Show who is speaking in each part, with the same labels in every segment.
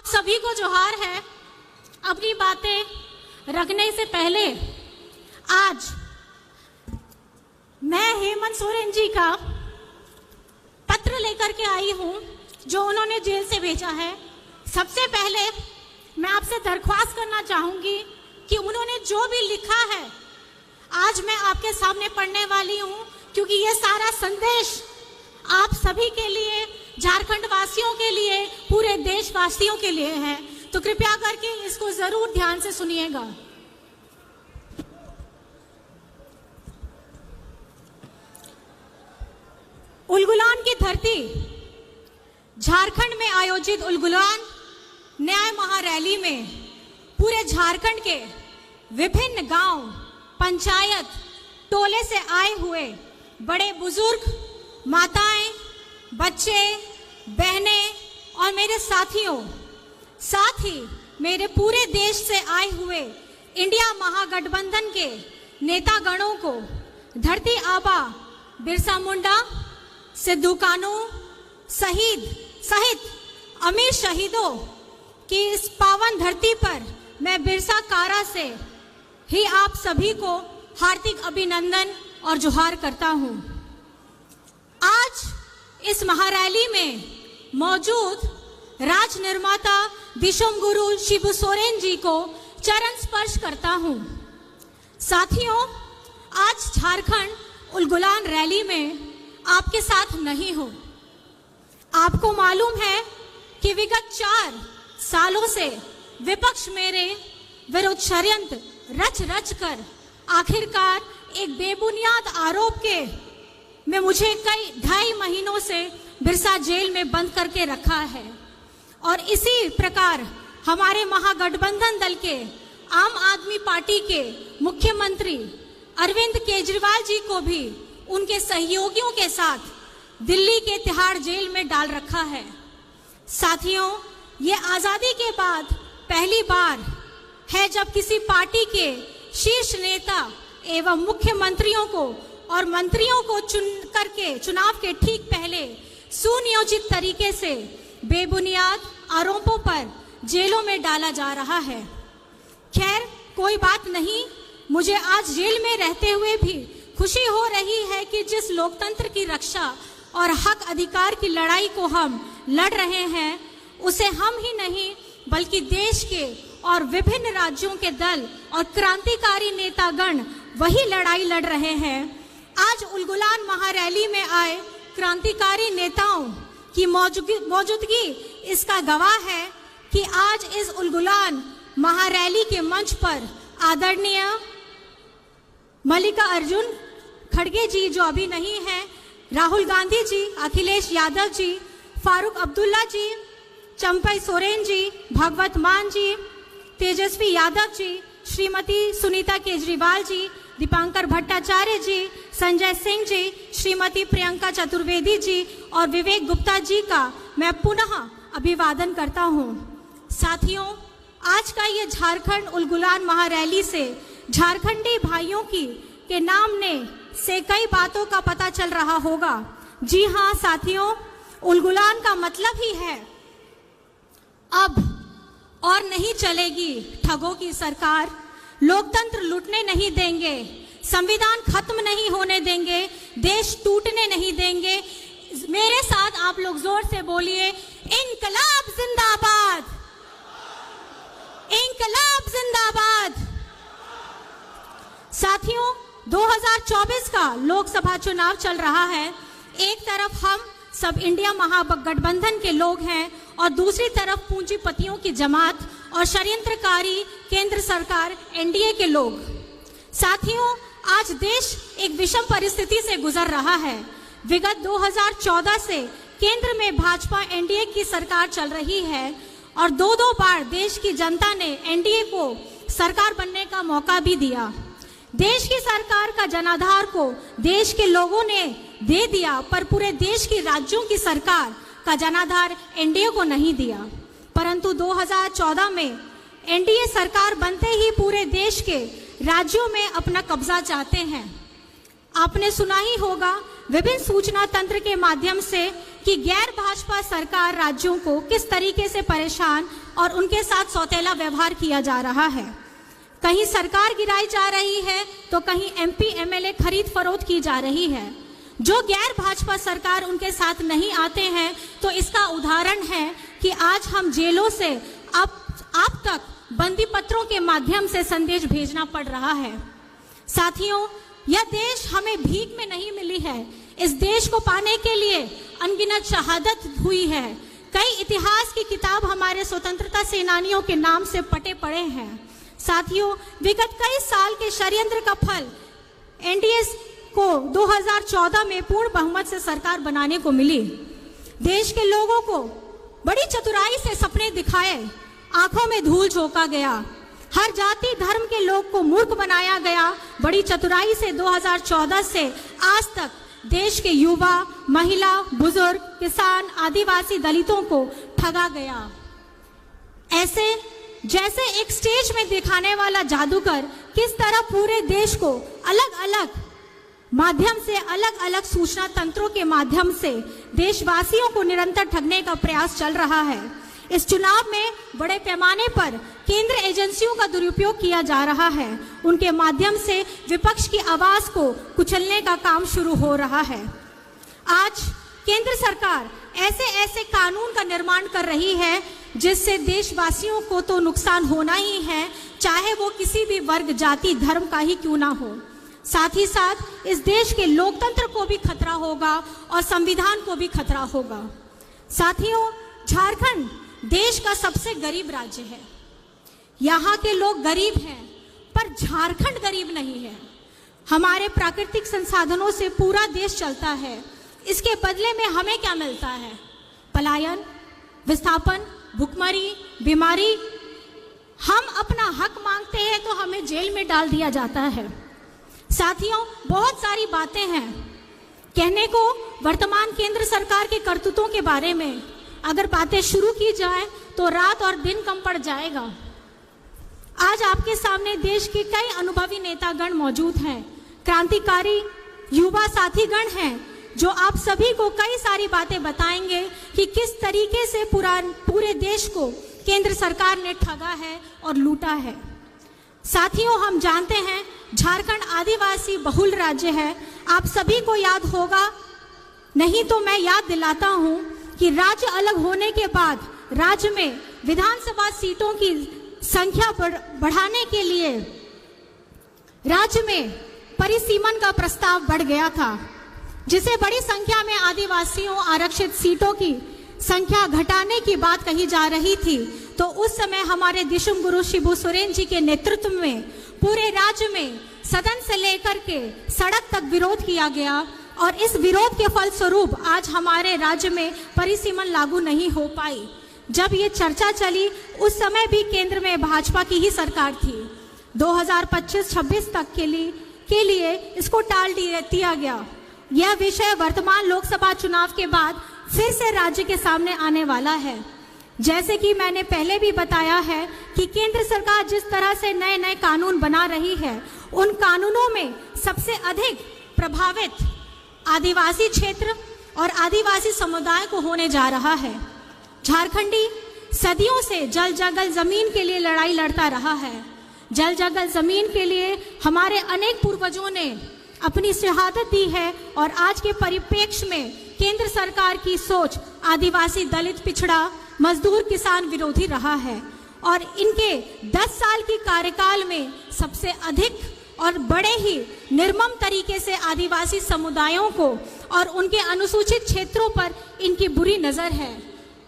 Speaker 1: सभी को जोहार है। अपनी बातें रखने से पहले आज मैं हेमंत सोरेन जी का पत्र लेकर के आई हूं जो उन्होंने जेल से भेजा है। सबसे पहले मैं आपसे दरख्वास्त करना चाहूंगी कि उन्होंने जो भी लिखा है आज मैं आपके सामने पढ़ने वाली हूं, क्योंकि ये सारा संदेश आप सभी के लिए, झारखंड वासियों के लिए, पूरे देशवासियों के लिए है। तो कृपया करके इसको जरूर ध्यान से सुनिएगा। उलगुलान की धरती, झारखंड में आयोजित उलगुलान न्याय महारैली में पूरे झारखंड के विभिन्न गांव, पंचायत, टोले से आए हुए बड़े बुजुर्ग, माताएं, बच्चे, बहनें और मेरे साथियों, साथ ही मेरे पूरे देश से आए हुए इंडिया महागठबंधन के नेतागणों को धरती आबा बिरसा मुंडा, सिद्धू कानू सहित अमीर शहीदों की इस पावन धरती पर मैं बिरसा कारा से ही आप सभी को हार्दिक अभिनंदन और जोहार करता हूं। आज इस महारैली में मौजूद राज निर्माता विश्व गुरु शिबू सोरेन जी को चरण स्पर्श करता हूं। साथियों, आज झारखंड उलगुलान रैली में आपके साथ नहीं हूं। आपको मालूम है कि विगत 4 सालों से विपक्ष मेरे विरुद्ध षड्यंत्र रच कर आखिरकार एक बेबुनियाद आरोप के में मुझे कई 2.5 महीनों से बिरसा जेल में बंद करके रखा है। और इसी प्रकार हमारे महागठबंधन दल के आम आदमी पार्टी के मुख्यमंत्री अरविंद केजरीवाल जी को भी उनके सहयोगियों के साथ दिल्ली के तिहाड़ जेल में डाल रखा है। साथियों, ये आजादी के बाद पहली बार है जब किसी पार्टी के शीर्ष नेता एवं मुख्यमंत्रियों को और मंत्रियों को चुन करके चुनाव के ठीक पहले सुनियोजित तरीके से बेबुनियाद आरोपों पर जेलों में डाला जा रहा है। खैर, कोई बात नहीं, मुझे आज जेल में रहते हुए भी खुशी हो रही है कि जिस लोकतंत्र की रक्षा और हक अधिकार की लड़ाई को हम लड़ रहे हैं, उसे हम ही नहीं बल्कि देश के और विभिन्न राज्यों के दल और क्रांतिकारी नेतागण वही लड़ाई लड़ रहे हैं। आज उलगुलान महारैली में आए क्रांतिकारी नेताओं की मौजूदगी इसका गवाह है कि आज इस उलगुलान महारैली के मंच पर आदरणीय मल्लिकार्जुन खड़गे जी जो अभी नहीं है, राहुल गांधी जी, अखिलेश यादव जी, फारूक अब्दुल्ला जी, चंपई सोरेन जी, भगवत मान जी, तेजस्वी यादव जी, श्रीमती सुनीता केजरीवाल जी, दीपांकर भट्टाचार्य जी, संजय सिंह जी, श्रीमती प्रियंका चतुर्वेदी जी और विवेक गुप्ता जी का मैं पुनः अभिवादन करता हूं। साथियों, आज का ये झारखंड उलगुलान महारैली से झारखंडी भाइयों के नाम ने से कई बातों का पता चल रहा होगा। जी हां साथियों, उलगुलान का मतलब ही है अब और नहीं चलेगी ठगों की सरकार, लोकतंत्र लूटने नहीं देंगे, संविधान खत्म नहीं होने देंगे, देश टूटने नहीं देंगे। मेरे साथ आप लोग जोर से बोलिए, इंकलाब जिंदाबाद, इंकलाब जिंदाबाद। साथियों, 2024 का लोकसभा चुनाव चल रहा है। एक तरफ हम सब इंडिया महागठबंधन के लोग हैं और दूसरी तरफ पूंजीपतियों की जमात और षड्यंत्रकारी केंद्र सरकार एनडीए के लोग। साथियों, आज देश एक विषम परिस्थिति से गुजर रहा है। विगत 2014 से केंद्र में भाजपा एनडीए की सरकार चल रही है और 2 बार देश की जनता ने एनडीए को सरकार बनने का मौका भी दिया। देश की सरकार का जनाधार को देश के लोगों ने दे दिया, पर पूरे देश की राज्यों की सरकार का जनाधार एनडीए को नहीं दिया। परंतु 2014 में एनडीए सरकार बनते ही पूरे देश के राज्यों में अपना कब्जा चाहते हैं। आपने सुना ही होगा विभिन्न सूचना तंत्र के माध्यम से कि गैर भाजपा सरकार राज्यों को किस तरीके से परेशान और उनके साथ सौतेला व्यवहार किया जा रहा है। कहीं सरकार गिराई जा रही है तो कहीं एमपी एमएलए खरीद फरोख्त की जा रही है। जो गैर भाजपा सरकार उनके साथ नहीं आते हैं तो इसका उदाहरण है कि आज हम जेलों से आप तक बंदी पत्रों के माध्यम से संदेश भेजना पड़ रहा है। साथियों, यह देश हमें भीख में नहीं मिली है। इस देश को पाने के लिए अनगिनत शहादत हुई है। कई इतिहास की किताब हमारे स्वतंत्रता सेनानियों के नाम से पटे पड़े हैं। साथियों, विगत कई साल के षड्यंत्र का फल एनडीए को 2014 में पूर्ण बहुमत से सरकार बनाने को मिली। देश के लोगों को बड़ी चतुराई से सपने दिखाए, आंखों में धूल झोंका गया, हर जाति धर्म के लोग को मूर्ख बनाया गया। बड़ी चतुराई से 2014 से आज तक देश के युवा, महिला, बुजुर्ग, किसान, आदिवासी, दलितों को ठगा गया। ऐसे जैसे एक स्टेज में दिखाने वाला जादूगर किस तरह पूरे देश को अलग अलग माध्यम से, अलग अलग सूचना तंत्रों के माध्यम से देशवासियों को निरंतर ठगने का प्रयास चल रहा है। इस चुनाव में बड़े पैमाने पर केंद्र एजेंसियों का दुरुपयोग किया जा रहा है। उनके माध्यम से विपक्ष की आवाज को कुचलने का काम शुरू हो रहा है। आज केंद्र सरकार ऐसे ऐसे कानून का निर्माण कर रही है जिससे देशवासियों को तो नुकसान होना ही है, चाहे वो किसी भी वर्ग, जाति, धर्म का ही क्यों ना हो। साथ ही साथ इस देश के लोकतंत्र को भी खतरा होगा और संविधान को भी खतरा होगा। साथियों, झारखंड देश का सबसे गरीब राज्य है। यहाँ के लोग गरीब हैं, पर झारखंड गरीब नहीं है। हमारे प्राकृतिक संसाधनों से पूरा देश चलता है। इसके बदले में हमें क्या मिलता है? पलायन, विस्थापन, भुखमरी, बीमारी। हम अपना हक मांगते हैं तो हमें जेल में डाल दिया जाता है। साथियों, बहुत सारी बातें हैं कहने को वर्तमान केंद्र सरकार के करतूतों के बारे में। अगर बातें शुरू की जाए तो रात और दिन कम पड़ जाएगा। आज आपके सामने देश के कई अनुभवी नेतागण मौजूद हैं, क्रांतिकारी युवा साथीगण हैं जो आप सभी को कई सारी बातें बताएंगे कि किस तरीके से पूरे देश को केंद्र सरकार ने ठगा है और लूटा है। साथियों, हम जानते हैं झारखंड आदिवासी बहुल राज्य है। आप सभी को याद होगा, नहीं तो मैं याद दिलाता हूं कि राज्य अलग होने के बाद राज्य में विधानसभा सीटों की संख्या बढ़ाने के लिए राज्य में परिसीमन का प्रस्ताव बढ़ गया था, जिसे बड़ी संख्या में आदिवासियों आरक्षित सीटों की संख्या घटाने की बात कही जा रही थी। तो उस समय हमारे दिशुम गुरु शिबू सोरेन जी के नेतृत्व में पूरे राज्य में सदन से लेकर के सड़क तक विरोध किया गया और इस विरोध के फलस्वरूप आज हमारे राज्य में परिसीमन लागू नहीं हो पाई। जब ये चर्चा चली उस समय भी केंद्र में भाजपा की ही सरकार थी। 2025-26 तक के लिए इसको टाल दिया गया। यह विषय वर्तमान लोकसभा चुनाव के बाद फिर से राज्य के सामने आने वाला है। जैसे कि मैंने पहले भी बताया है कि केंद्र सरकार जिस तरह से नए नए कानून बना रही है, उन कानूनों में सबसे अधिक प्रभावित आदिवासी क्षेत्र और आदिवासी समुदाय को होने जा रहा है। झारखंडी सदियों से जल जंगल जमीन के लिए लड़ाई लड़ता रहा है। जल जंगल जमीन के लिए हमारे अनेक पूर्वजों ने अपनी शहादत दी है और आज के परिप्रेक्ष्य में केंद्र सरकार की सोच आदिवासी, दलित, पिछड़ा, मजदूर, किसान विरोधी रहा है और इनके 10 साल की कार्यकाल में सबसे अधिक और बड़े ही निर्मम तरीके से आदिवासी समुदायों को और उनके अनुसूचित क्षेत्रों पर इनकी बुरी नजर है।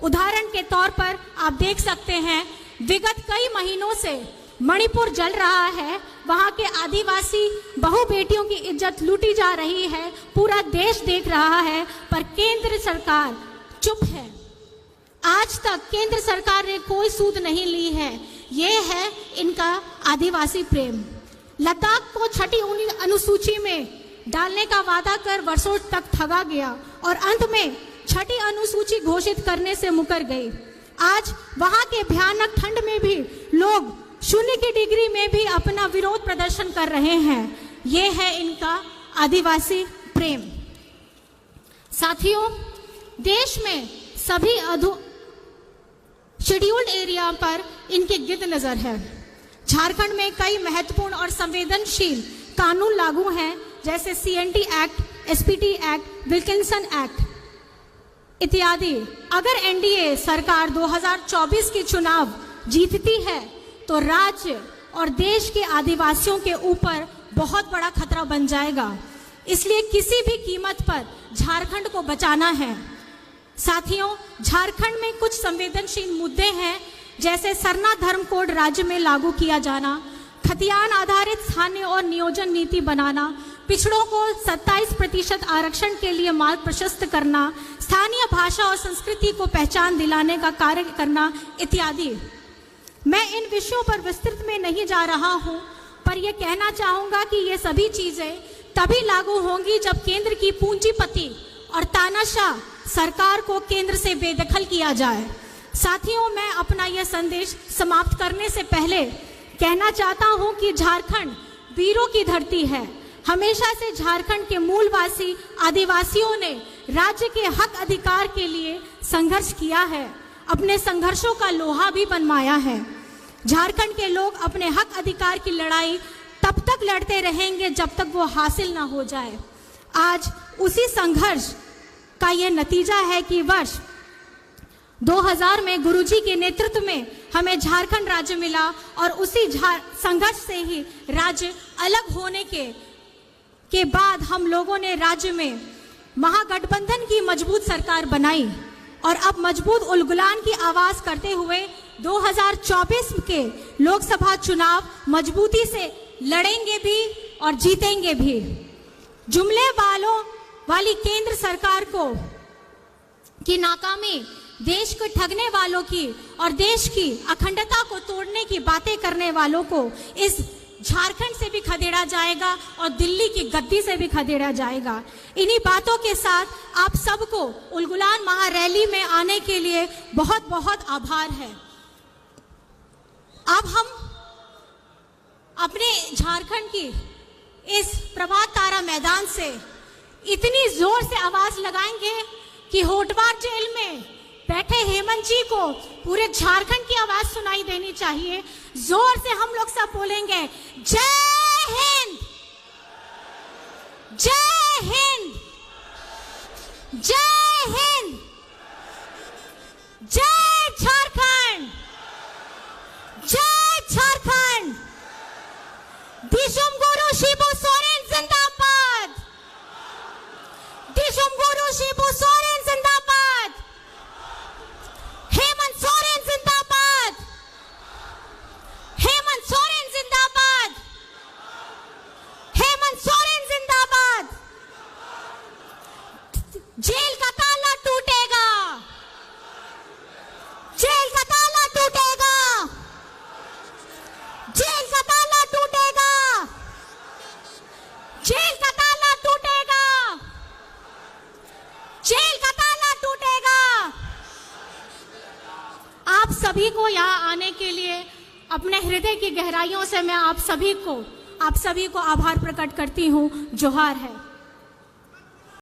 Speaker 1: उदाहरण के तौर पर आप देख सकते हैं, विगत कई महीनों से मणिपुर जल रहा है, वहां के आदिवासी बहु बेटियों की इज्जत लूटी जा रही है, पूरा देश देख रहा है, पर केंद्र सरकार चुप है। आज तक केंद्र सरकार ने कोई सूद नहीं ली है। ये है इनका आदिवासी प्रेम। लद्दाख को छठी अनुसूची में डालने का वादा कर वर्षों तक ठगा गया और अंत में छठी अनुसूची घोषित करने से मुकर गई। आज वहां के भयानक ठंड में भी लोग 0 की डिग्री में भी अपना विरोध प्रदर्शन कर रहे हैं। ये है इनका आदिवासी प्रेम। साथियों, देश में सभी शेड्यूल्ड एरिया पर इनकी गिद्ध नजर है। झारखंड में कई महत्वपूर्ण और संवेदनशील कानून लागू हैं, जैसे CNT act, SPT act, Wilkinson act इत्यादि। अगर एनडीए सरकार 2024 के चुनाव जीतती है तो राज्य और देश के आदिवासियों के ऊपर बहुत बड़ा खतरा बन जाएगा। इसलिए किसी भी कीमत पर झारखंड को बचाना है। साथियों, झारखंड में कुछ संवेदनशील मुद्दे हैं, जैसे सरना धर्म कोड राज्य में लागू किया जाना, खतियान आधारित स्थानीय और नियोजन नीति बनाना, पिछड़ों को 27% आरक्षण के लिए मार्ग प्रशस्त करना, स्थानीय भाषा और संस्कृति को पहचान दिलाने का कार्य करना इत्यादि। मैं इन विषयों पर विस्तृत में नहीं जा रहा हूं, पर यह कहना चाहूंगा कि ये सभी चीजें तभी लागू होंगी जब केंद्र की पूंजीपति और तानाशाह सरकार को केंद्र से बेदखल किया जाए। साथियों, मैं अपना यह संदेश समाप्त करने से पहले कहना चाहता हूं कि झारखंड वीरों की धरती है। हमेशा से झारखंड के मूलवासी आदिवासियों ने राज्य के हक अधिकार के लिए संघर्ष किया है, अपने संघर्षों का लोहा भी बनवाया है। झारखंड के लोग अपने हक अधिकार की लड़ाई तब तक लड़ते रहेंगे जब तक वो हासिल ना हो जाए। आज उसी संघर्ष का ये नतीजा है कि वर्ष 2000 में गुरुजी के नेतृत्व में हमें झारखंड राज्य मिला और उसी संघर्ष से ही राज्य अलग होने के बाद हम लोगों ने राज्य में महागठबंधन की मजबूत सरकार बनाई और अब मजबूत उलगुलान की आवाज करते हुए 2024 के लोकसभा चुनाव मजबूती से लड़ेंगे भी और जीतेंगे भी। जुमले वाली केंद्र सरकार की नाकामी, देश को ठगने वालों की और देश की अखंडता को तोड़ने की बातें करने वालों को इस झारखंड से भी खदेड़ा जाएगा और दिल्ली की गद्दी से भी खदेड़ा जाएगा। इन्हीं बातों के साथ आप सबको उलगुलान महारैली में आने के लिए बहुत बहुत आभार है। अब हम अपने झारखंड की इस प्रभात तारा मैदान से इतनी जोर से आवाज लगाएंगे कि होटवार जेल में बैठे हेमंत जी को पूरे झारखंड की आवाज सुनाई देनी चाहिए। जोर से हम लोग सब बोलेंगे, जय हिंद, जय हिंद, जय हिंद, जय झारखंड, जय झारखंड। दिशुम गुरु शिबू सोरेन जिंदाबाद, दिशुम गुरु शिबू सोरेन जिंदाबाद, हेमंत सोरेन जिंदाबाद, हेमंत सोरेन जिंदाबाद, हेमंत सोरेन जिंदाबाद। जेल का ताला टूटेगा, जेल का ताला टूटेगा, जेल का ताला टूटेगा, जेल का ताला टूटेगा, जेल का ताला टूटेगा। आप सभी को यहाँ आने के लिए अपने हृदय की गहराइयों से मैं आप सभी को आभार प्रकट करती हूँ। जोहार है।